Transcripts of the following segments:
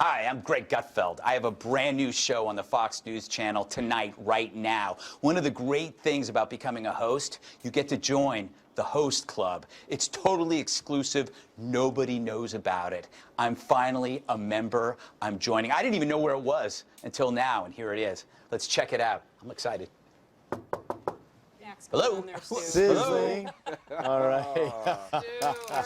Hi, I'm Greg Gutfeld. I have a brand new show on the Fox News channel tonight, right now. One of the great things about becoming a host, you get to join the Host Club. It's totally exclusive. Nobody knows about it. I'm finally a member. I'm joining. I didn't even know where it was until now, and here it is. Let's check it out. I'm excited. Hello. Sizzling. All right.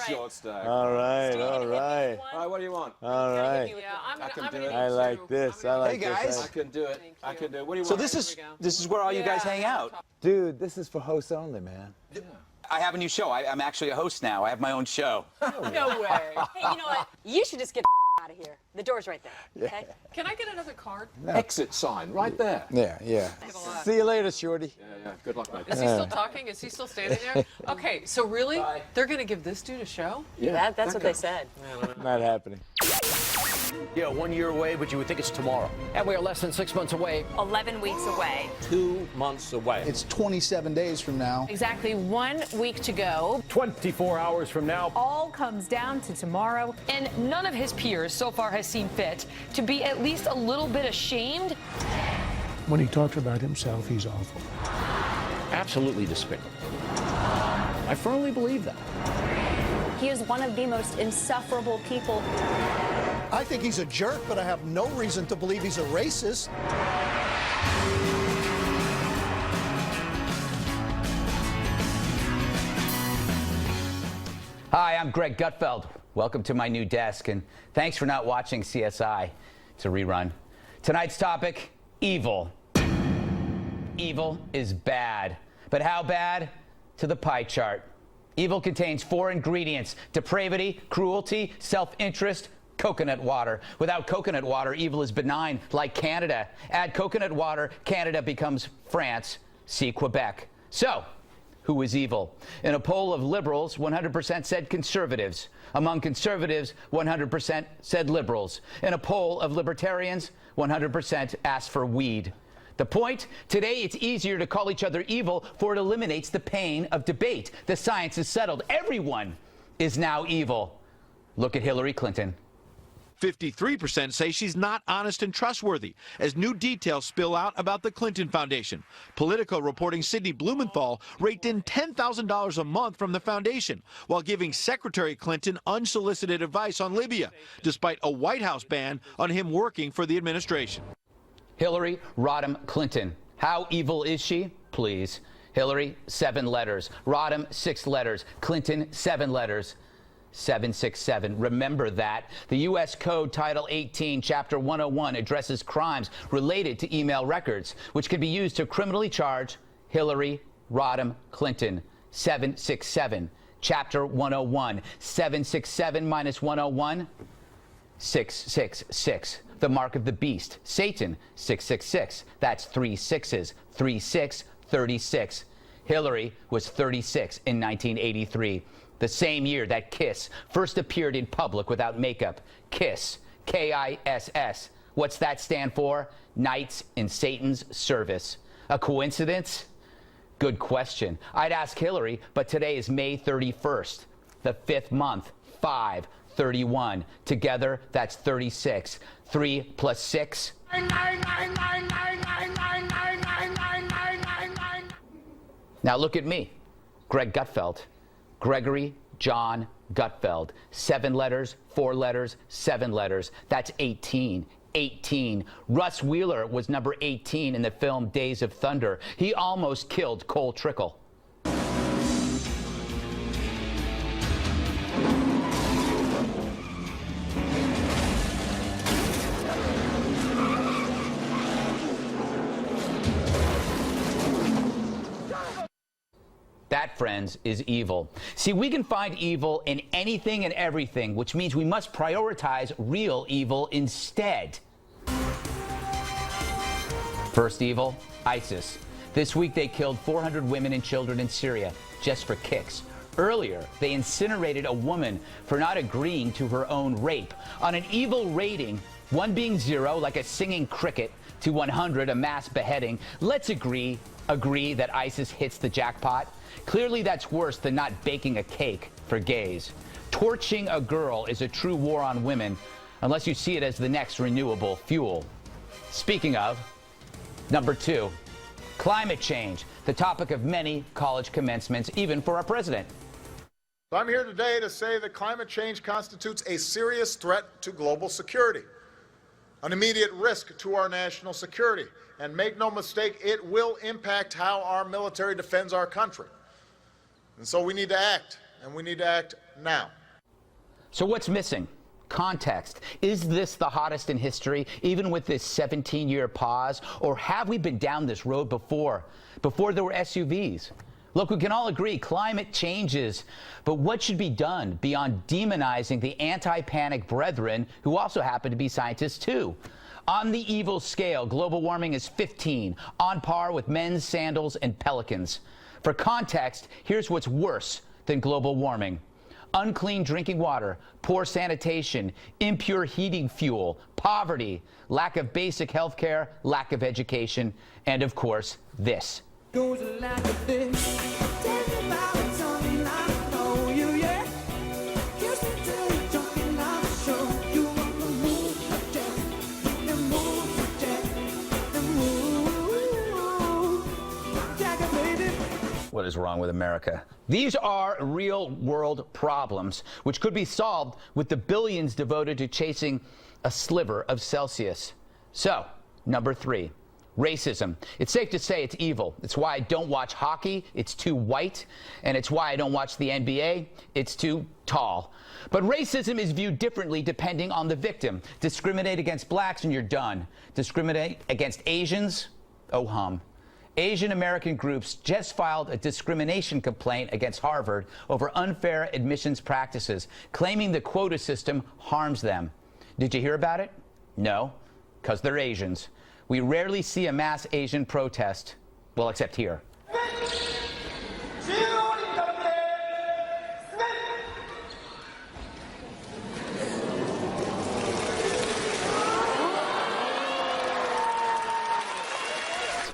Short stack. All right. All right. All right, what do you want? All right. I can do it. I like this. I like Hey, guys. this. I can do it. I can do it. What do you So want? this is where all you guys hang out. Dude, this is for hosts only, man. I have a new show. I'm actually a host now. I have my own show. No way. Hey, you know what? You should just get out of here. The door's right there. Okay? Can I get another card? Exit sign right there. Yeah, yeah. See you later, Shorty. Yeah. Good luck, mate. Is he still talking? Is he still standing there? Okay, so really, they're going to give this dude a show? Yeah. That's what they said. Not happening. Yeah, 1 year away, but you would think it's tomorrow. And we are less than 6 months away. 11 weeks away. 2 months away. It's 27 days from now. Exactly 1 week to go. 24 hours from now. All comes down to tomorrow. And none of his peers so far has seen fit to be at least a little bit ashamed. When he talks about himself, he's awful. Absolutely despicable. I firmly believe that. He is one of the most insufferable people. I think he's a jerk, but I have no reason to believe he's a racist. Hi, I'm Greg Gutfeld. Welcome to my new desk, and thanks for not watching CSI. It's a rerun. Tonight's topic, evil. Evil is bad. But how bad? To the pie chart. Evil contains 4 ingredients: depravity, cruelty, self-interest, coconut water. Without coconut water, evil is benign, like Canada. Add coconut water, Canada becomes France. See Quebec. So, who is evil? In a poll of liberals, 100% said conservatives. Among conservatives, 100% said liberals. In a poll of libertarians, 100% asked for weed. The point? Today, it's easier to call each other evil, for it eliminates the pain of debate. The science is settled. Everyone is now evil. Look at Hillary Clinton. 53% say she's not honest and trustworthy, as new details spill out about the Clinton Foundation. Politico reporting Sidney Blumenthal raked in $10,000 a month from the foundation, while giving Secretary Clinton unsolicited advice on Libya, despite a White House ban on him working for the administration. Hillary Rodham Clinton. How evil is she? Please. Hillary, 7 letters. Rodham, 6 letters. Clinton, 7 letters. 767. Remember that. The U.S. Code Title 18, Chapter 101 addresses crimes related to email records, which can be used to criminally charge Hillary Rodham Clinton. 767. Chapter 101. 767 minus 101. 666. The mark of the beast. Satan. 666. That's 3 6s. 3 6, 36. Hillary was 36 in 1983. The same year that Kiss first appeared in public without makeup. Kiss, K-I-S-S. What's that stand for? Knights in Satan's Service. A coincidence? Good question. I'd ask Hillary, but today is May 31st, the 5th month. 5, 31. Together, that's 36. 3 plus 6. Now look at me, Greg Gutfeld. Gregory John Gutfeld. 7 letters, 4 letters, 7 letters. That's 18. 18. Russ Wheeler was number 18 in the film Days of Thunder. He almost killed Cole Trickle. That, friends, is evil. See, we can find evil in anything and everything, which means we must prioritize real evil instead. First evil, ISIS. This week they killed 400 women and children in Syria, just for kicks. Earlier, they incinerated a woman for not agreeing to her own rape. On an evil rating, 1 being 0, like a singing cricket, to 100, a mass beheading, let's agree that ISIS hits the jackpot. Clearly, that's worse than not baking a cake for gays. Torching a girl is a true war on women, unless you see it as the next renewable fuel. Speaking of, number 2, climate change, the topic of many college commencements, even for our president. I'm here today to say that climate change constitutes a serious threat to global security, an immediate risk to our national security. And make no mistake, it will impact how our military defends our country. And so we need to act, and we need to act now. So what's missing? Context. Is this the hottest in history, even with this 17-year pause? Or have we been down this road before there were SUVs? Look, we can all agree climate changes, but what should be done beyond demonizing the anti-panic brethren who also happen to be scientists too? On the evil scale, global warming is 15, on par with men's sandals and pelicans. For context, here's what's worse than global warming: unclean drinking water, poor sanitation, impure heating fuel, poverty, lack of basic health care, lack of education, and of course, this. Goes like this. Tell me about it, something I know you, yeah. Used to tell you, talking on the show. You want the move, the move, the move. Jagger, baby. What is wrong with America? These are real-world problems which could be solved with the billions devoted to chasing a sliver of Celsius. So, number 3. Racism. It's safe to say it's evil. It's why I don't watch hockey. It's too white. And it's why I don't watch the NBA. It's too tall. But racism is viewed differently depending on the victim. Discriminate against blacks and you're done. Discriminate against Asians? Oh hum. Asian American groups just filed a discrimination complaint against Harvard over unfair admissions practices, claiming the quota system harms them. Did you hear about it? No, because they're Asians. We rarely see a mass Asian protest, well, except here.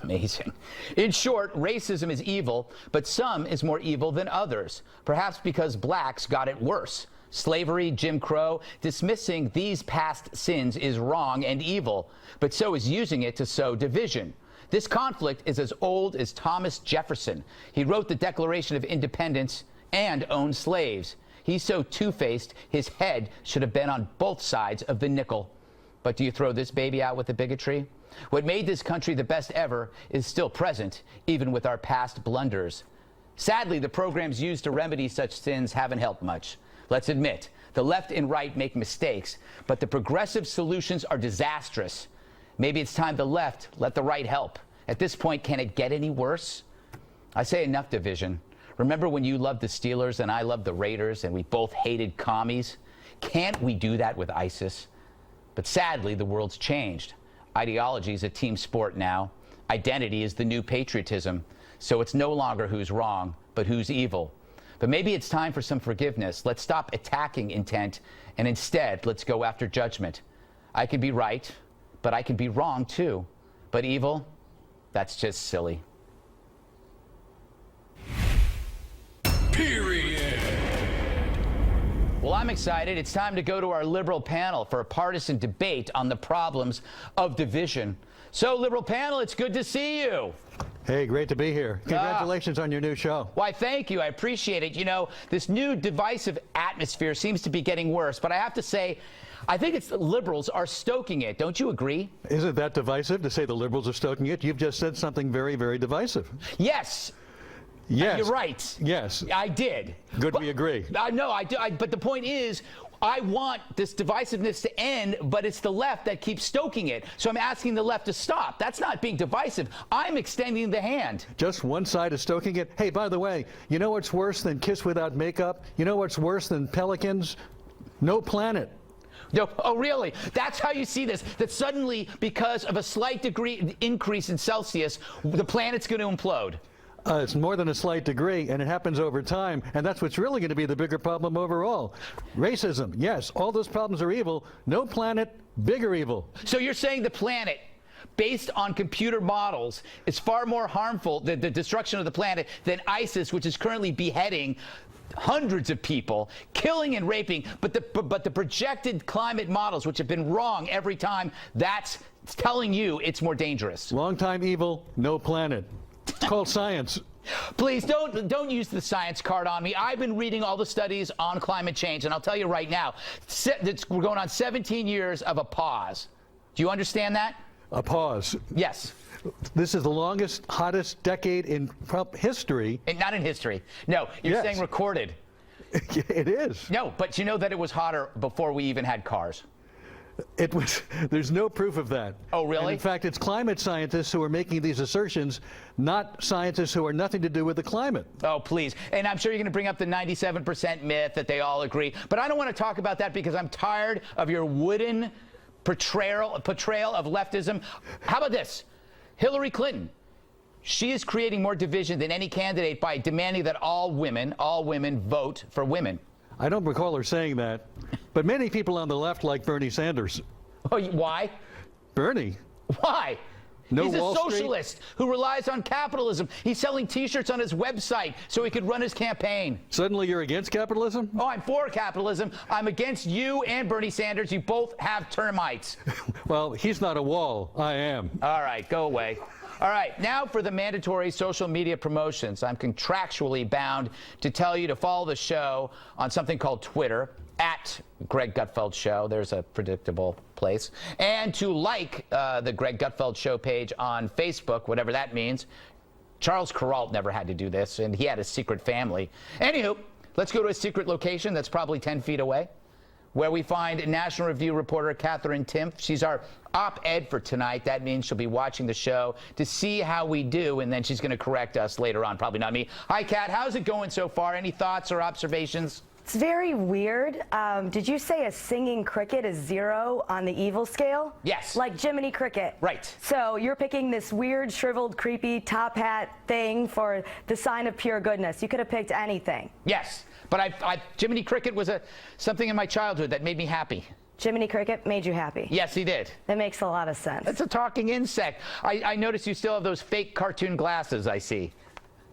Amazing. In short, racism is evil, but some is more evil than others, perhaps because blacks got it worse. Slavery, Jim Crow, dismissing these past sins is wrong and evil, but so is using it to sow division. This conflict is as old as Thomas Jefferson. He wrote the Declaration of Independence and owned slaves. He's so two-faced, his head should have been on both sides of the nickel. But do you throw this baby out with the bigotry? What made this country the best ever is still present, even with our past blunders. Sadly, the programs used to remedy such sins haven't helped much. Let's admit, the left and right make mistakes, but the progressive solutions are disastrous. Maybe it's time the left let the right help. At this point, can it get any worse? I say enough division. Remember when you loved the Steelers and I loved the Raiders and we both hated commies? Can't we do that with ISIS? But sadly, the world's changed. Ideology is a team sport now. Identity is the new patriotism. So it's no longer who's wrong, but who's evil. But maybe it's time for some forgiveness. Let's stop attacking intent, and instead, let's go after judgment. I can be right, but I can be wrong too. But evil, that's just silly. Period. Well, I'm excited. It's time to go to our liberal panel for a partisan debate on the problems of division. So, liberal panel, it's good to see you. Hey, great to be here. Congratulations on your new show. Why, thank you. I appreciate it. You know, this new divisive atmosphere seems to be getting worse, but I have to say, I think it's the liberals are stoking it. Don't you agree? Isn't that divisive to say the liberals are stoking it? You've just said something very, very divisive. Yes. Yes. You're right. Yes. I did. Good, we agree. No, I do. But the point is, I want this divisiveness to end, but it's the left that keeps stoking it. So I'm asking the left to stop. That's not being divisive. I'm extending the hand. Just one side is stoking it. Hey, by the way, you know what's worse than Kiss Without Makeup? You know what's worse than Pelicans? No Planet. No, oh, really? That's how you see this? That suddenly, because of a slight degree increase in Celsius, the planet's going to implode. It's more than a slight degree, and it happens over time, and that's what's really going to be the bigger problem overall. Racism, yes, all those problems are evil. No planet, bigger evil. So you're saying the planet, based on computer models, is far more harmful, the destruction of the planet, than ISIS, which is currently beheading hundreds of people, killing and raping, but the projected climate models, which have been wrong every time, that's telling you it's more dangerous. Long time evil, no planet. It's called science. Please don't use the science card on me. I've been reading all the studies on climate change, and I'll tell you right now, we're going on 17 years of a pause. Do you understand that? A pause. Yes. This is the longest, hottest decade in history. Not in history. No, you're saying recorded. It is. No, but you know that it was hotter before we even had cars. It was. There's no proof of that. Oh, really? And in fact, it's climate scientists who are making these assertions, not scientists who are nothing to do with the climate. Oh, please. And I'm sure you're going to bring up the 97% myth that they all agree. But I don't want to talk about that because I'm tired of your wooden portrayal of leftism. How about this? Hillary Clinton. She is creating more division than any candidate by demanding that all women vote for women. I don't recall her saying that, but many people on the left like Bernie Sanders. Oh, why? Bernie? Why? No He's a Wall Street? socialist who relies on capitalism. He's selling T-shirts on his website so he could run his campaign. Suddenly you're against capitalism? Oh, I'm for capitalism. I'm against you and Bernie Sanders. You both have termites. Well, he's not a wall. I am. All right, go away. All right, now for the mandatory social media promotions. I'm contractually bound to tell you to follow the show on something called Twitter, at Greg Gutfeld Show. There's a predictable place. And to like the Greg Gutfeld Show page on Facebook, whatever that means. Charles Kuralt never had to do this, and he had a secret family. Anywho, let's go to a secret location that's probably 10 feet away, where we find National Review reporter Katherine Timpf. She's our op-ed for tonight. That means she'll be watching the show to see how we do, and then she's going to correct us later on. Probably not me. Hi, Kat. How's it going so far? Any thoughts or observations? It's very weird. Did you say a singing cricket is 0 on the evil scale? Yes. Like Jiminy Cricket. Right. So you're picking this weird, shriveled, creepy top hat thing for the sign of pure goodness. You could have picked anything. Yes. But Jiminy Cricket was something in my childhood that made me happy. Jiminy Cricket made you happy? Yes, he did. That makes a lot of sense. It's a talking insect. I notice you still have those fake cartoon glasses I see.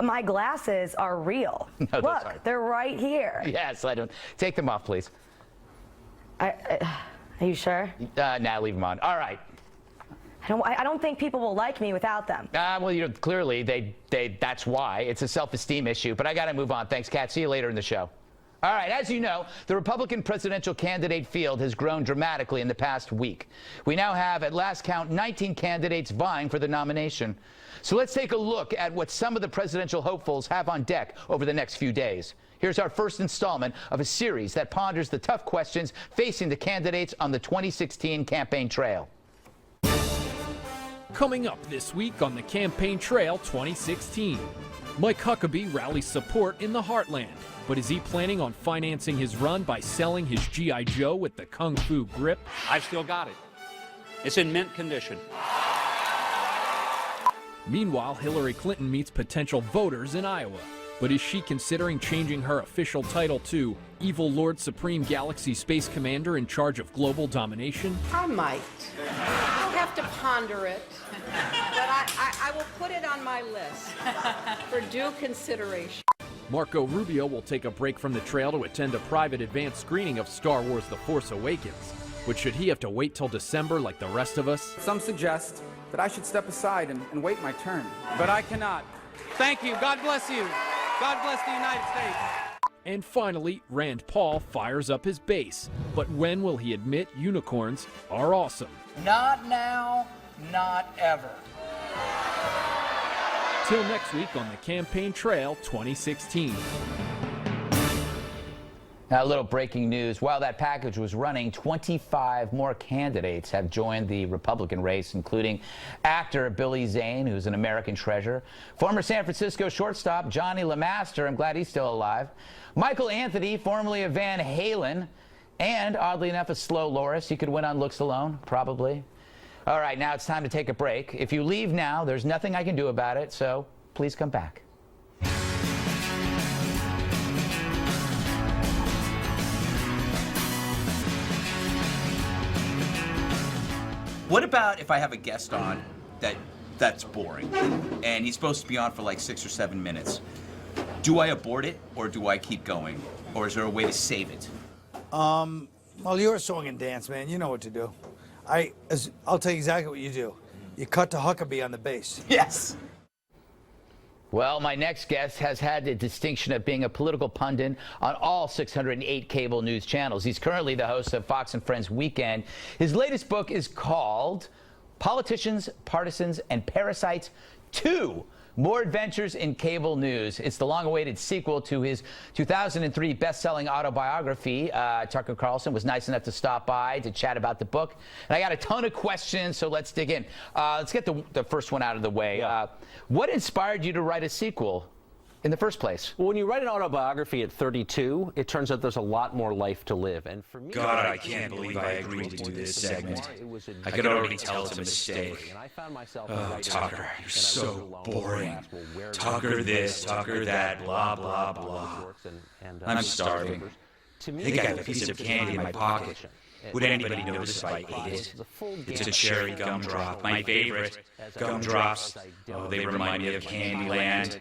My glasses are real. No, those Look, aren't. they're right here. Yes, I don't. Take them off, please. Are you sure? Nah, leave them on. All right. I don't think people will like me without them. Well, clearly, that's why. It's a self-esteem issue. But I got to move on. Thanks, Kat. See you later in the show. All right, as you know, the Republican presidential candidate field has grown dramatically in the past week. We now have, at last count, 19 candidates vying for the nomination. So let's take a look at what some of the presidential hopefuls have on deck over the next few days. Here's our first installment of a series that ponders the tough questions facing the candidates on the 2016 campaign trail. Coming up this week on the Campaign Trail 2016, Mike Huckabee rallies support in the heartland. But is he planning on financing his run by selling his G.I. Joe with the Kung Fu grip? I've still got it. It's in mint condition. Meanwhile, Hillary Clinton meets potential voters in Iowa. But is she considering changing her official title to Evil Lord Supreme Galaxy Space Commander in charge of global domination? I might. I'll have to ponder it. But I will put it on my list for due consideration. Marco Rubio will take a break from the trail to attend a private advanced screening of Star Wars The Force Awakens. But should he have to wait till December like the rest of us? Some suggest that I should step aside and wait my turn. But I cannot. Thank you. God bless you. God bless the United States. And finally, Rand Paul fires up his base. But when will he admit unicorns are awesome? Not now, not ever. Till next week on the Campaign Trail 2016. Now, a little breaking news. While that package was running, 25 more candidates have joined the Republican race, including actor Billy Zane, who's an American treasure, former San Francisco shortstop Johnny LeMaster, I'm glad he's still alive, Michael Anthony, formerly of Van Halen, and, oddly enough, a slow Loris. He could win on looks alone, probably. All right, now it's time to take a break. If you leave now, there's nothing I can do about it, so please come back. What about if I have a guest on that's boring, and he's supposed to be on for like 6 or 7 minutes? Do I abort it, or do I keep going? Or is there a way to save it? Well, you're a song and dance, man. You know what to do. I'll tell you exactly what you do. You cut to Huckabee on the bass. Yes. Well, my next guest has had the distinction of being a political pundit on all 608 cable news channels. He's currently the host of Fox and Friends Weekend. His latest book is called Politicians, Partisans, and Parasites 2. More Adventures in Cable News. It's the long-awaited sequel to his 2003 best-selling autobiography. Tucker Carlson was nice enough to stop by to chat about the book. And I got a ton of questions, so let's dig in. Let's get the first one out of the way. What inspired you to write a sequel in the first place? Well, when you write an autobiography at 32, it turns out there's a lot more life to live. And for me, God, I can't believe I agreed to do this segment. I could already tell it's a mistake. Oh, Tucker, you're so boring. Tucker this, Tucker that, blah, blah, blah. I'm starving. I think I have a piece of candy in my pocket. Would anybody notice if I ate it? It's a cherry gumdrop, my favorite. Gumdrops, oh, they remind me of Candyland.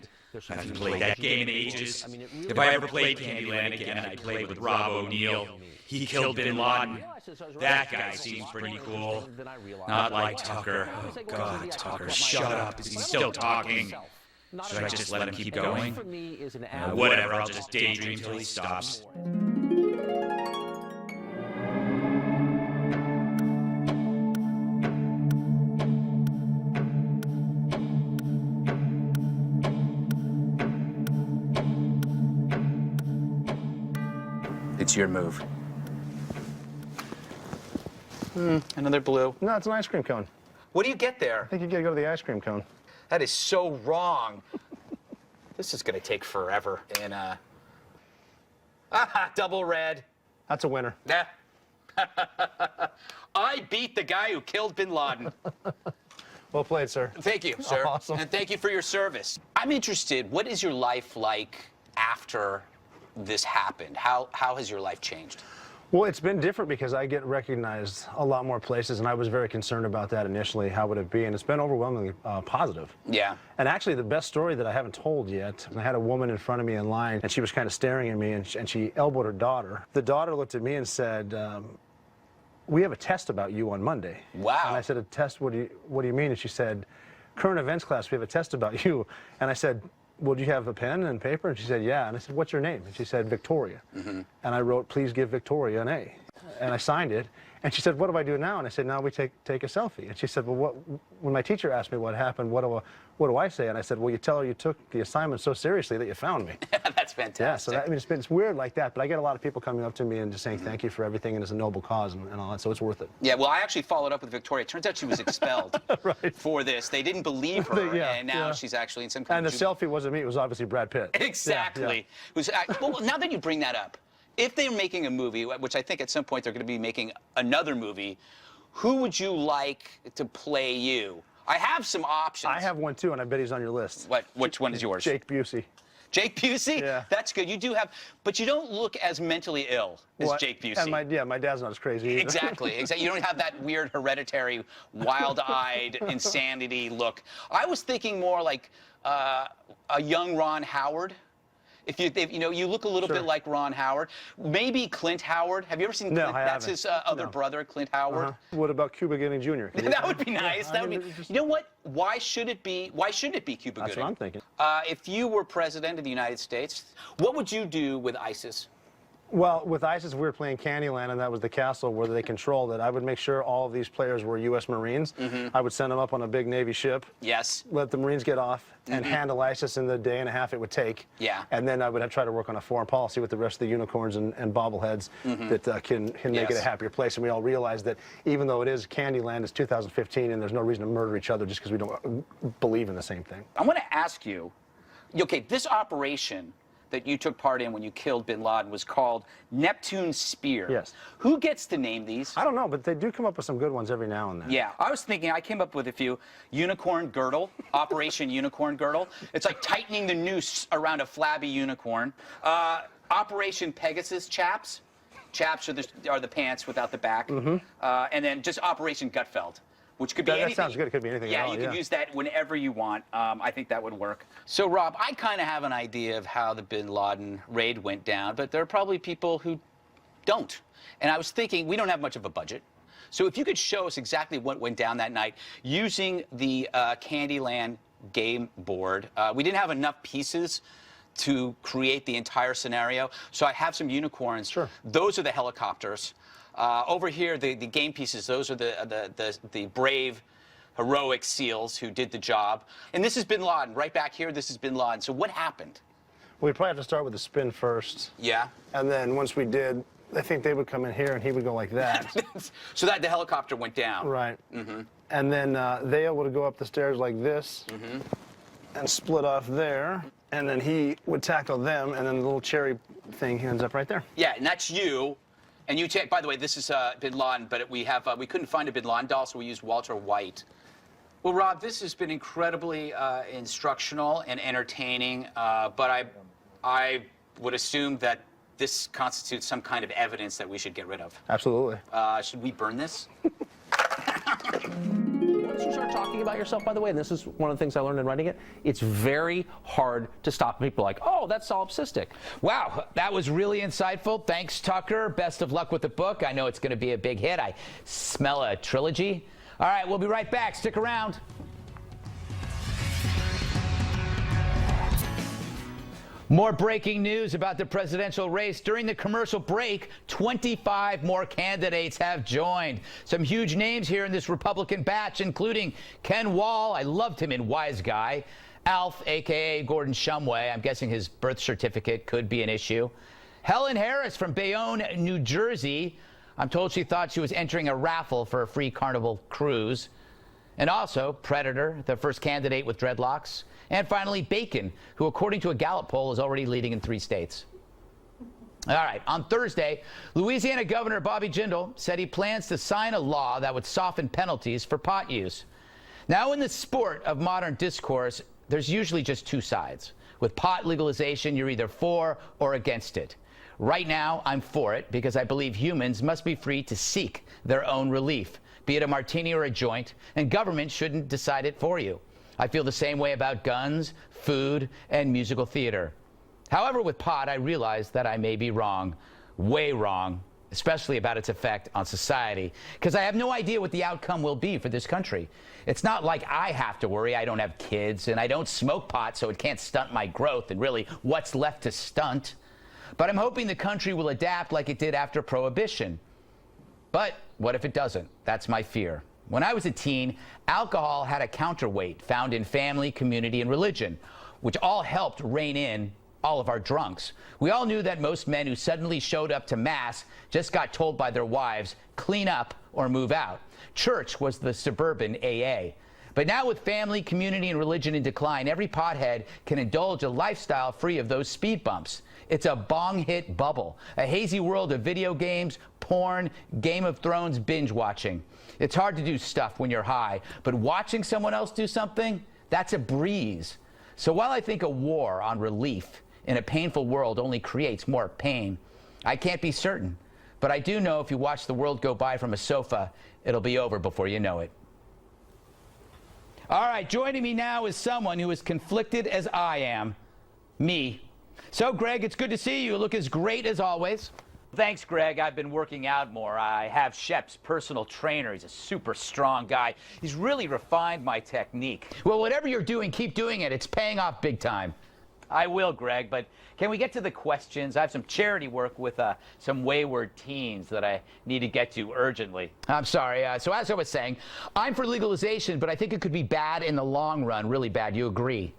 I haven't played that game in ages. If I ever played Candyland again, I'd play with Rob O'Neill. He killed Bin Laden. That guy seems pretty cool. Not like Tucker. Oh, God, Tucker, shut up. Is he still talking? Should I just let him keep going? Whatever, I'll just daydream till he stops. It's your move. Another blue. No, it's an ice cream cone. What do you get there? I think you gotta go to the ice cream cone. That is so wrong. This is gonna take forever. And double red. That's a winner. Nah. I beat the guy who killed Bin Laden. Well played, sir. Thank you, sir. Awesome. And thank you for your service. I'm interested, what is your life like after this happened? How has your life changed? Well, it's been different because I get recognized a lot more places, and I was very concerned about that initially. How would it be? And it's been overwhelmingly positive. Yeah. And actually, the best story that I haven't told yet, I had a woman in front of me in line, and she was kind of staring at me, and she elbowed her daughter. The daughter looked at me and said, we have a test about you on Monday. Wow. And I said, a test? What do you mean? And she said, current events class, we have a test about you. And I said, well, do you have a pen and paper? And she said, yeah. And I said, what's your name? And she said, Victoria. And I wrote, please give Victoria an A. And I signed it. And she said, what do I do now? And I said, now we take a selfie. And she said, well, when my teacher asked me what happened, what do I say? And I said, well, you tell her you took the assignment so seriously that you found me. That's fantastic. Yeah, so that, it's weird like that, but I get a lot of people coming up to me and just saying thank you for everything, and it's a noble cause and all that, so it's worth it. Yeah, well, I actually followed up with Victoria. It turns out she was expelled for this. They didn't believe her, and now she's actually in some kind of... And the selfie wasn't me, it was obviously Brad Pitt. Exactly. Well, now that you bring that up, if they're making a movie, which I think at some point they're going to be making another movie, who would you like to play you? I have some options. I have one too, and I bet he's on your list. Which one is yours? Jake Busey. Jake Busey? Yeah. That's good. You do have, but you don't look as mentally ill as Jake Busey. And my dad's not as crazy either. Exactly. You don't have that weird hereditary, wild-eyed insanity look. I was thinking more like a young Ron Howard. If you look a little bit like Ron Howard. Maybe Clint Howard. Have you ever seen Clint? No, I That's haven't. his other brother, Clint Howard. What about Cuba Gooding Jr.? That would be nice. That would be. You know what? Why should it be Cuba Gooding? That's what I'm thinking. If you were president of the United States, what would you do with ISIS? Well, with ISIS, we were playing Candyland, and that was the castle where they controlled it. I would make sure all of these players were U.S. Marines. I would send them up on a big Navy ship. Yes. Let the Marines get off and handle ISIS in the day and a half it would take. Yeah. And then I would try to work on a foreign policy with the rest of the unicorns and bobbleheads that can make it a happier place. And we all realize that even though it is Candyland, it's 2015, and there's no reason to murder each other just because we don't believe in the same thing. I want to ask you, okay, this operation that you took part in when you killed Bin Laden was called Neptune Spear. Yes. Who gets to name these? I don't know, but they do come up with some good ones every now and then. Yeah, I was thinking, I came up with a few. Unicorn Girdle, Operation Unicorn Girdle. It's like tightening the noose around a flabby unicorn. Operation Pegasus Chaps. Chaps are the pants without the back. And then just Operation Gutfeld, which could be anything. That sounds good. It could be anything at all, you can use that whenever you want. I think that would work. So, Rob, I kind of have an idea of how the bin Laden raid went down, but there are probably people who don't. And I was thinking, we don't have much of a budget. So if you could show us exactly what went down that night using the Candyland game board. We didn't have enough pieces to create the entire scenario. So I have some unicorns. Sure. Those are the helicopters. Over here, the game pieces, those are the brave, heroic SEALs who did the job. And this is bin Laden. Right back here, this is bin Laden. So what happened? We'd probably have to start with the spin first. Yeah. And then once we did, I think they would come in here and he would go like that. So that the helicopter went down. Right. Mm-hmm. And then they would go up the stairs like this and split off there. And then he would tackle them, and then the little cherry thing ends up right there. Yeah, and that's you. And you take, by the way, this is bin Laden, but we couldn't find a bin Laden doll, so we used Walter White. Well, Rob, this has been incredibly instructional and entertaining, but I would assume that this constitutes some kind of evidence that we should get rid of. Absolutely. Should we burn this? Once you start talking about yourself, by the way, and this is one of the things I learned in writing it, it's very hard to stop people like, oh, that's solipsistic. Wow, that was really insightful. Thanks, Tucker. Best of luck with the book. I know it's going to be a big hit. I smell a trilogy. All right, we'll be right back. Stick around. More breaking news about the presidential race. During the commercial break, 25 more candidates have joined. Some huge names here in this Republican batch, including Ken Wall. I loved him in Wise Guy. Alf, a.k.a. Gordon Shumway. I'm guessing his birth certificate could be an issue. Helen Harris from Bayonne, New Jersey. I'm told she thought she was entering a raffle for a free Carnival cruise. And also, Predator, the first candidate with dreadlocks. And finally, Bacon, who, according to a Gallup poll, is already leading in 3 states. All right, on Thursday, Louisiana Governor Bobby Jindal said he plans to sign a law that would soften penalties for pot use. Now, in the sport of modern discourse, there's usually just 2 sides. With pot legalization, you're either for or against it. Right now, I'm for it because I believe humans must be free to seek their own relief, be it a martini or a joint, and government shouldn't decide it for you. I feel the same way about guns, food, and musical theater. However, with pot, I realize that I may be wrong, way wrong, especially about its effect on society, because I have no idea what the outcome will be for this country. It's not like I have to worry. I don't have kids, and I don't smoke pot, so it can't stunt my growth, and really, what's left to stunt? But I'm hoping the country will adapt like it did after Prohibition. But what if it doesn't? That's my fear. When I was a teen, alcohol had a counterweight found in family, community, and religion, which all helped rein in all of our drunks. We all knew that most men who suddenly showed up to Mass just got told by their wives, clean up or move out. Church was the suburban AA. But now with family, community, and religion in decline, every pothead can indulge a lifestyle free of those speed bumps. It's a bong hit bubble, a hazy world of video games, porn, Game of Thrones binge watching. It's hard to do stuff when you're high, but watching someone else do something, that's a breeze. So while I think a war on relief in a painful world only creates more pain, I can't be certain. But I do know if you watch the world go by from a sofa, it'll be over before you know it. All right, joining me now is someone who is conflicted as I am, me. So, Greg, it's good to see you. You look as great as always. Thanks, Greg. I've been working out more. I have Shep's personal trainer. He's a super strong guy. He's really refined my technique. Well, whatever you're doing, keep doing it. It's paying off big time. I will, Greg, but can we get to the questions? I have some charity work with some wayward teens that I need to get to urgently. I'm sorry. So as I was saying, I'm for legalization, but I think it could be bad in the long run, really bad. You agree?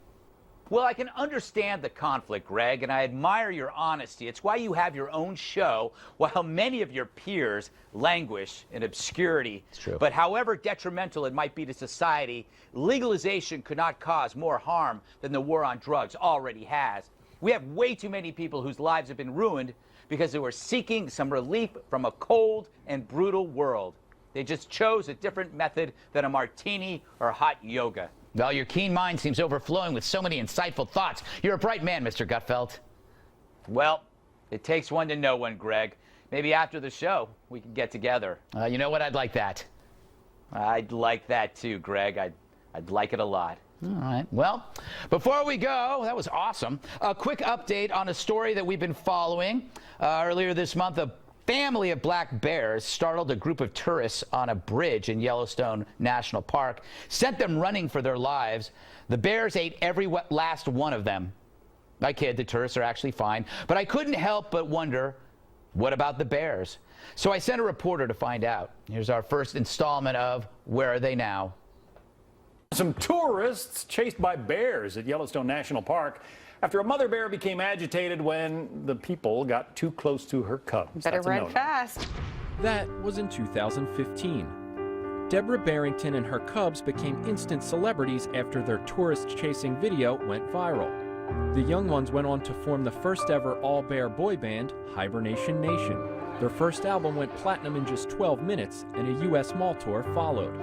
Well, I can understand the conflict, Greg, and I admire your honesty. It's why you have your own show, while many of your peers languish in obscurity. It's true. But however detrimental it might be to society, legalization could not cause more harm than the war on drugs already has. We have way too many people whose lives have been ruined because they were seeking some relief from a cold and brutal world. They just chose a different method than a martini or hot yoga. Well, your keen mind seems overflowing with so many insightful thoughts. You're a bright man, Mr. Gutfeld. Well, it takes one to know one, Greg. Maybe after the show, we can get together. You know what? I'd like that. I'd like that too, Greg. I'd like it a lot. All right. Well, before we go, that was awesome. A quick update on a story that we've been following. Earlier this month, a family of black bears startled a group of tourists on a bridge in Yellowstone National Park, sent them running for their lives. The bears ate every last one of them. I kid, the tourists are actually fine. But I couldn't help but wonder, what about the bears? So I sent a reporter to find out. Here's our first installment of Where Are They Now? Some tourists chased by bears at Yellowstone National Park after a mother bear became agitated when the people got too close to her cubs. Better That's a run no-no. fast. That was in 2015. Deborah Barrington and her cubs became instant celebrities after their tourist-chasing video went viral. The young ones went on to form the first ever all-bear boy band, Hibernation Nation. Their first album went platinum in just 12 minutes, and a U.S. mall tour followed.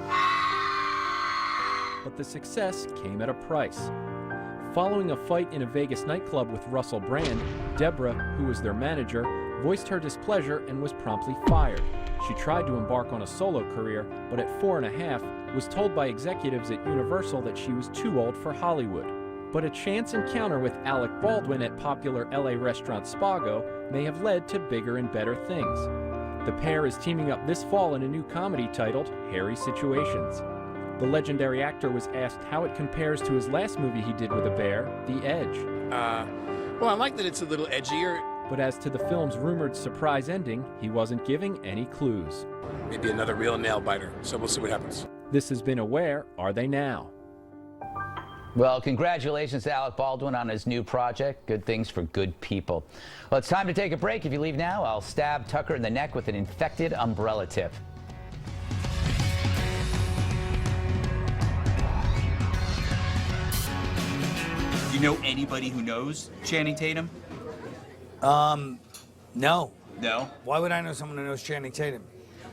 But the success came at a price. Following a fight in a Vegas nightclub with Russell Brand, Deborah, who was their manager, voiced her displeasure and was promptly fired. She tried to embark on a solo career, but at 4.5, was told by executives at Universal that she was too old for Hollywood. But a chance encounter with Alec Baldwin at popular LA restaurant Spago may have led to bigger and better things. The pair is teaming up this fall in a new comedy titled Hairy Situations. The legendary actor was asked how it compares to his last movie he did with a bear, The Edge. Well, I like that it's a little edgier. But as to the film's rumored surprise ending, he wasn't giving any clues. Maybe another real nail biter, so we'll see what happens. This has been a Where Are They Now? Well, congratulations to Alec Baldwin on his new project. Good things for good people. Well, it's time to take a break. If you leave now, I'll stab Tucker in the neck with an infected umbrella tip. Do you know anybody who knows Channing Tatum? No. No? Why would I know someone who knows Channing Tatum?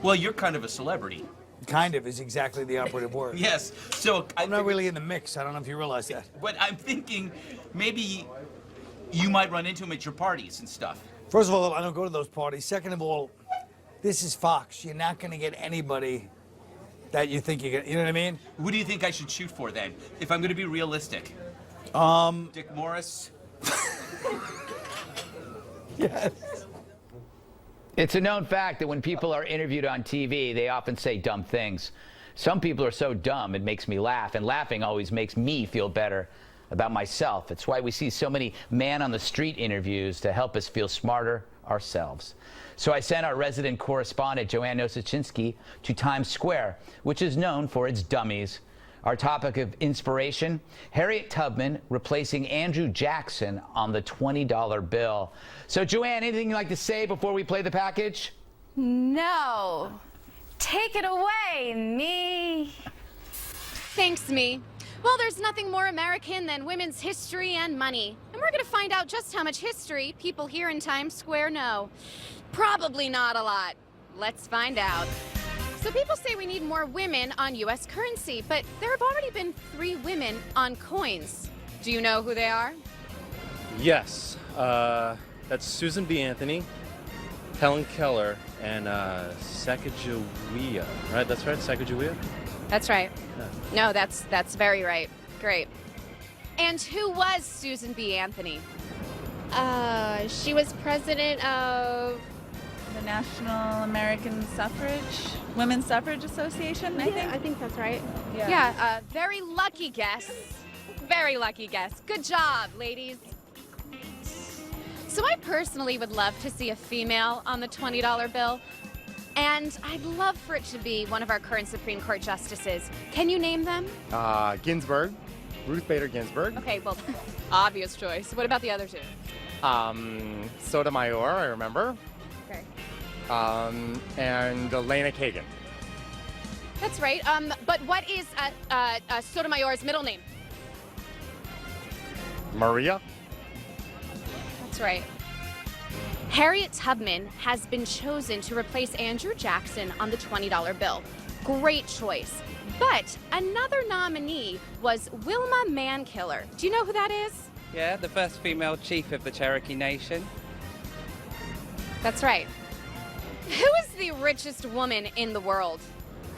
Well, you're kind of a celebrity. Kind of is exactly the operative word. Yes, so I'm not really in the mix. I don't know if you realize that. But I'm thinking maybe you might run into him at your parties and stuff. First of all, I don't go to those parties. Second of all, this is Fox. You're not going to get anybody that you think you're going to, you know what I mean? Who do you think I should shoot for then, if I'm going to be realistic? Dick Morris? Yes. It's a known fact that when people are interviewed on TV, they often say dumb things. Some people are so dumb it makes me laugh, and laughing always makes me feel better about myself. It's why we see so many man-on-the-street interviews to help us feel smarter ourselves. So I sent our resident correspondent, Joanne Nosuchinsky, to Times Square, which is known for its dummies. Our topic of inspiration, Harriet Tubman replacing Andrew Jackson on the $20 bill. So, Joanne, anything you'd like to say before we play the package? No. Take it away, me. Thanks, me. Well, there's nothing more American than women's history and money. And we're going to find out just how much history people here in Times Square know. Probably not a lot. Let's find out. So people say we need more women on U.S. currency, but there have already been 3 women on coins. Do you know who they are? Yes. That's Susan B. Anthony, Helen Keller, and Sacagawea. Right? That's right? Sacagawea? That's right. Yeah. No, that's very right. Great. And who was Susan B. Anthony? She was president of The National American Women's Suffrage Association, I think. I think that's right. Yeah. Very lucky guess. Very lucky guess. Good job, ladies. So I personally would love to see a female on the $20 bill, and I'd love for it to be one of our current Supreme Court justices. Can you name them? Ginsburg, Ruth Bader Ginsburg. Okay, well, obvious choice. What about the other 2? Sotomayor, I remember. Okay. And Elena Kagan. That's right. But what is Sotomayor's middle name? Maria. That's right. Harriet Tubman has been chosen to replace Andrew Jackson on the $20 bill. Great choice. But another nominee was Wilma Mankiller. Do you know who that is? Yeah, the first female chief of the Cherokee Nation. That's right. Who is the richest woman in the world?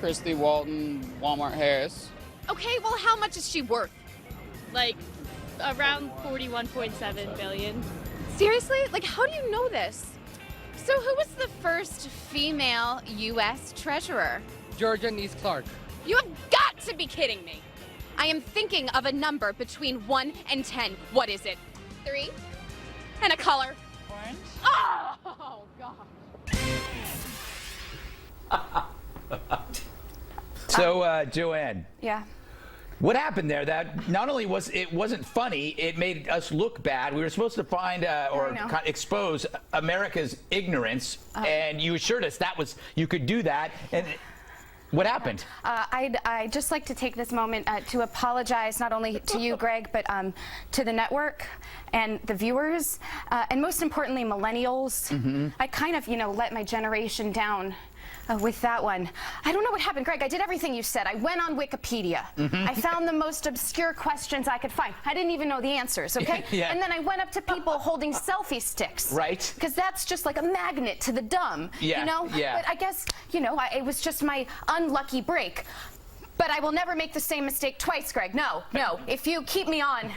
Christy Walton, Walmart Harris. Okay, well, how much is she worth? Like around 41.7 billion. Seriously? Like, how do you know this? So who was the first female U.S. treasurer? Georgia Nice Clark. You have got to be kidding me. I am thinking of a number between 1 and 10. What is it? 3? And a color? Orange. Oh, God. So, Joanne. Yeah. What happened there? That not only wasn't funny, it made us look bad. We were supposed to find expose America's ignorance, and you assured us you could do that. And what happened? I'd just like to take this moment to apologize not only to you, Greg, but to the network and the viewers, and most importantly, millennials. Mm-hmm. I kind of, let my generation down. With that one. I don't know what happened, Greg. I did everything you said. I went on Wikipedia. Mm-hmm. I found the most obscure questions I could find. I didn't even know the answers, okay? Yeah. And then I went up to people holding selfie sticks. Right. Because that's just like a magnet to the dumb, Yeah. Yeah. But I guess, it was just my unlucky break. But I will never make the same mistake twice, Greg. No. If you keep me on,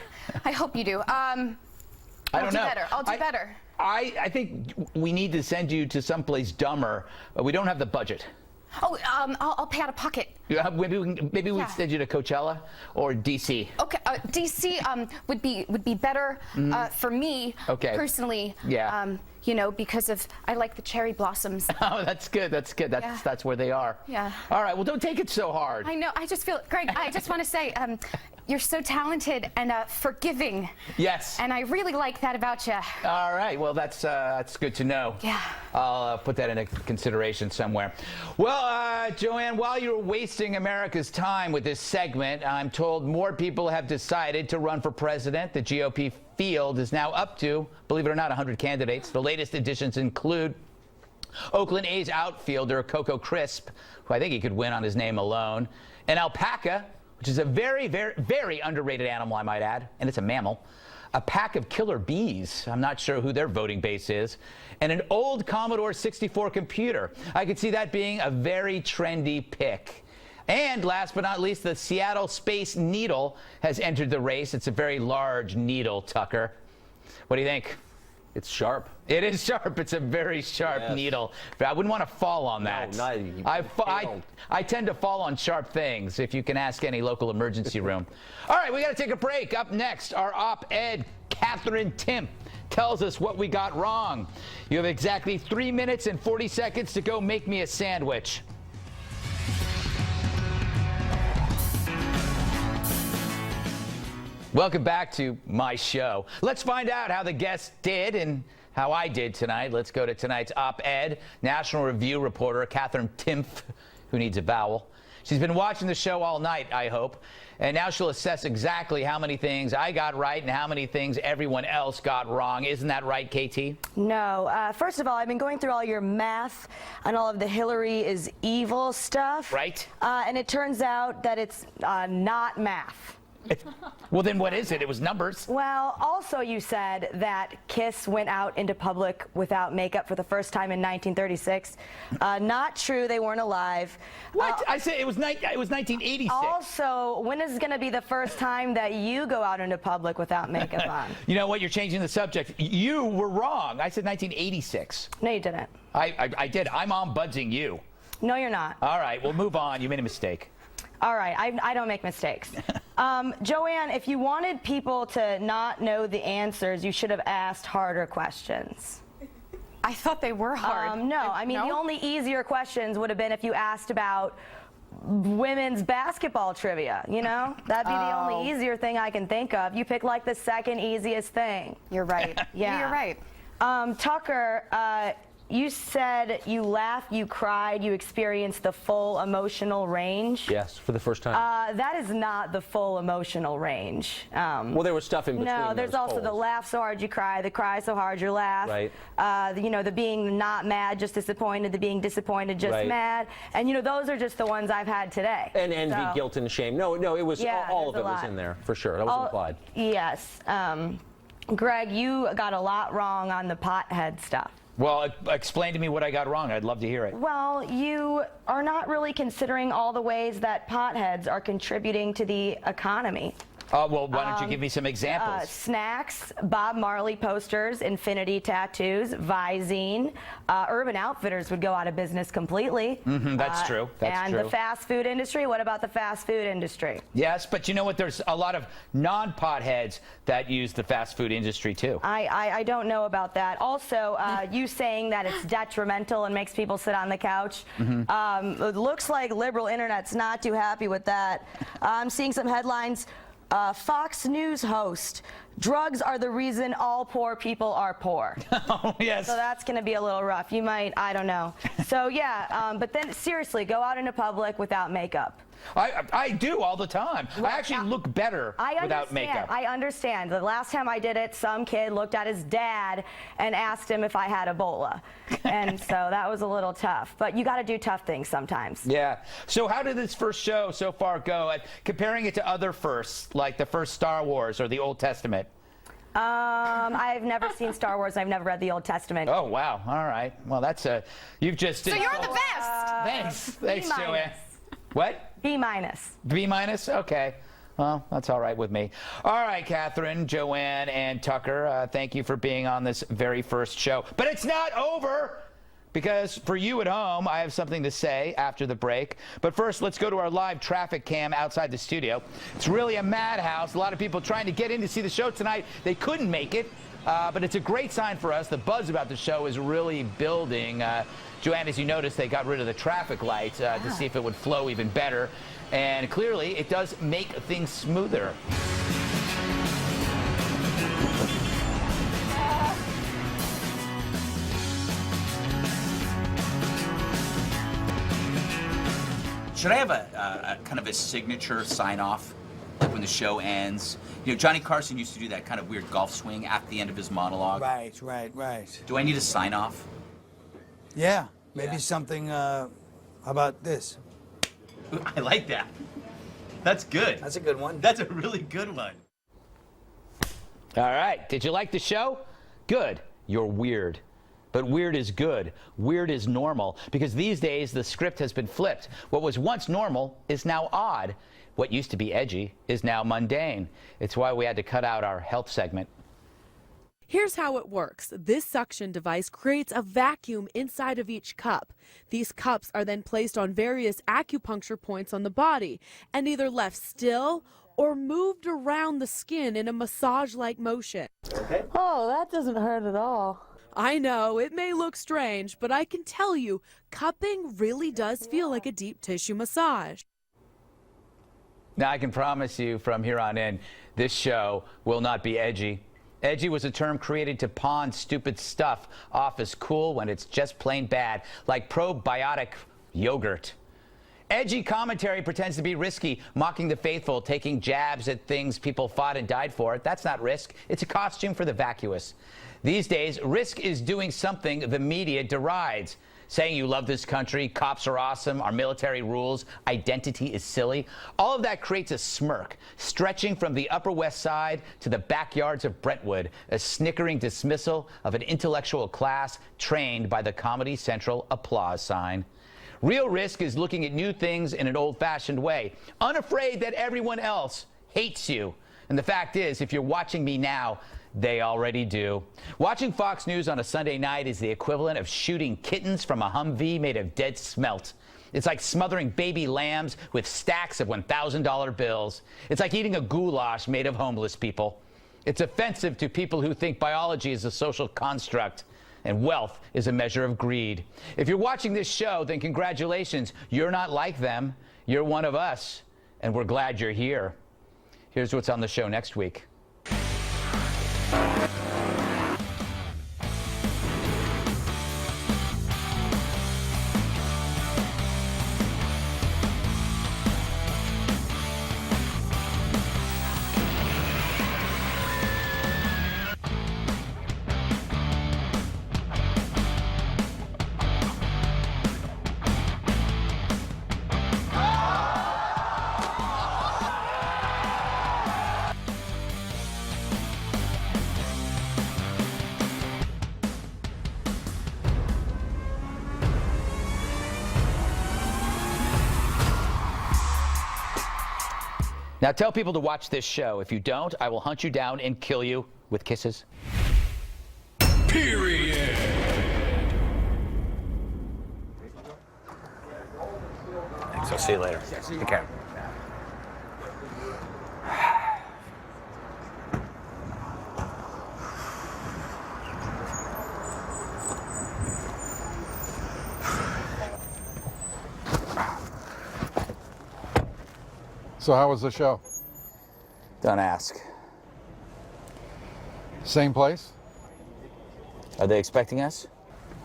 I hope you do. I don't know. I'll do better. I think we need to send you to someplace dumber. We don't have the budget. Oh, I'll pay out of pocket. Maybe we can send you to Coachella or DC. Okay, DC would be better for me personally. Yeah. Because I like the cherry blossoms. Oh, that's good. That's where they are. Yeah. All right. Well, don't take it so hard. I know. I just feel, Greg. I just want to say, you're so talented and forgiving. Yes. And I really like that about you. All right. Well, that's good to know. Yeah. I'll put that into consideration somewhere. Well, Joanne, while you're wasting America's time with this segment, I'm told more people have decided to run for president. The GOP field is now up to, believe it or not, 100 candidates. The latest additions include Oakland A's outfielder Coco Crisp, who I think he could win on his name alone, an alpaca, which is a very, very, very underrated animal, I might add, and it's a mammal, a pack of killer bees, I'm not sure who their voting base is, and an old Commodore 64 computer. I could see that being a very trendy pick. And last but not least, the Seattle Space Needle has entered the race. It's a very large needle, Tucker. What do you think? It's sharp. It is sharp. It's a very sharp needle. I wouldn't want to fall on that. No, I tend to fall on sharp things, if you can ask any local emergency room. All right, we got to take a break. Up next, our op-ed, Katherine Timpf, tells us what we got wrong. You have exactly 3 minutes and 40 seconds to go make me a sandwich. Welcome back to my show. Let's find out how the guests did and how I did tonight. Let's go to tonight's op-ed. National Review reporter Katherine Timpf, who needs a vowel. She's been watching the show all night, I hope, and now she'll assess exactly how many things I got right and how many things everyone else got wrong. Isn't that right, KT? No. First of all, I've been going through all your math and all of the Hillary is evil stuff. Right. And it turns out that it's not math. Well, then what is it? It was numbers. Well, also you said that Kiss went out into public without makeup for the first time in 1936. Not true. They weren't alive. What? I said it was 1986. Also, when is going to be the first time that you go out into public without makeup on? You know what? You're changing the subject. You were wrong. I said 1986. No, you didn't. I did. I'm ombudsing you. No, you're not. All right. Well, move on. You made a mistake. All right, I don't make mistakes. Joanne, if you wanted people to not know the answers, you should have asked harder questions. I thought they were hard. No, I mean, the only easier questions would have been if you asked about women's basketball trivia, That'd be the only easier thing I can think of. You picked like the second easiest thing. You're right. Yeah. You're right. Tucker, you said you laughed, you cried, you experienced the full emotional range. Yes, for the first time. That is not the full emotional range. Well, there was stuff in between. No, there's also polls. the laugh so hard you cry, the cry so hard you laugh. Right. The being not mad, just disappointed, the being disappointed, just mad. And those are just the ones I've had today. And envy, guilt, and shame. No, it was all of it was in there for sure. That was implied. Yes. Greg, you got a lot wrong on the pothead stuff. Well, explain to me what I got wrong. I'd love to hear it. Well, you are not really considering all the ways that potheads are contributing to the economy. Well, why don't you give me some examples? Snacks, Bob Marley posters, infinity tattoos, Visine. Urban Outfitters would go out of business completely. That's true. That's true. And the fast food industry, what about the fast food industry? Yes, but you know what? There's a lot of non-potheads that use the fast food industry, too. I don't know about that. Also, you saying that it's detrimental and makes people sit on the couch. It looks like liberal internet's not too happy with that. I'm seeing some headlines. Fox News host, drugs are the reason all poor people are poor. Oh, yes. So that's going to be a little rough. You might, I don't know. So, yeah, but then seriously, go out into public without makeup. I do all the time. I actually look better without makeup. I understand. The last time I did it, some kid looked at his dad and asked him if I had Ebola. And so that was a little tough. But you got to do tough things sometimes. Yeah. So how did this first show so far go? Comparing it to other firsts, like the first Star Wars or the Old Testament? I've never seen Star Wars. I've never read the Old Testament. Oh, wow. All right. Well, that's you've just... So you're the best. Thanks, Joanne. What? B minus. B minus? Okay. Well, that's all right with me. All right, Katherine, Joanne, and Tucker, thank you for being on this very first show. But it's not over, because for you at home, I have something to say after the break. But first, let's go to our live traffic cam outside the studio. It's really a madhouse. A lot of people trying to get in to see the show tonight. They couldn't make it. But it's a great sign for us. The buzz about the show is really building. Joanne, as you noticed, they got rid of the traffic lights to see if it would flow even better. And clearly, it does make things smoother. Should I have a kind of a signature sign-off when the show ends? You know, Johnny Carson used to do that kind of weird golf swing at the end of his monologue. Right. Do I need a sign-off? Yeah, maybe something, how about this? I like that. That's good. That's a good one. That's a really good one. All right. Did you like the show? Good. You're weird. But weird is good. Weird is normal. Because these days, the script has been flipped. What was once normal is now odd. What used to be edgy is now mundane. It's why we had to cut out our health segment. Here's how it works. This suction device creates a vacuum inside of each cup. These cups are then placed on various acupuncture points on the body and either left still or moved around the skin in a massage-like motion. Okay. Oh, that doesn't hurt at all. I know, it may look strange, but I can tell you, cupping really does feel like a deep tissue massage. Now, I can promise you from here on in, this show will not be edgy. Edgy was a term created to pawn stupid stuff off as cool when it's just plain bad, like probiotic yogurt. Edgy commentary pretends to be risky, mocking the faithful, taking jabs at things people fought and died for. That's not risk. It's a costume for the vacuous. These days, risk is doing something the media derides. Saying you love this country, cops are awesome, our military rules, identity is silly. All of that creates a smirk, stretching from the Upper West Side to the backyards of Brentwood, a snickering dismissal of an intellectual class trained by the Comedy Central applause sign. Real risk is looking at new things in an old-fashioned way, unafraid that everyone else hates you. And the fact is, if you're watching me now, they already do. Watching Fox News on a Sunday night is the equivalent of shooting kittens from a Humvee made of dead smelt. It's like smothering baby lambs with stacks of $1,000 bills. It's like eating a goulash made of homeless people. It's offensive to people who think biology is a social construct and wealth is a measure of greed. If you're watching this show, then congratulations. You're not like them. You're one of us, and we're glad you're here. Here's what's on the show next week. Now tell people to watch this show. If you don't, I will hunt you down and kill you with kisses. Period. Thanks. I'll see you later. Take care. So how was the show? Don't ask. Same place? Are they expecting us?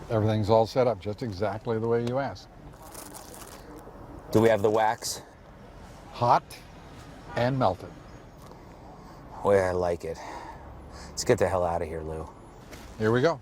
Everything's all set up just exactly the way you asked. Do we have the wax? Hot and melted. Way I like it. Let's get the hell out of here, Lou. Here we go.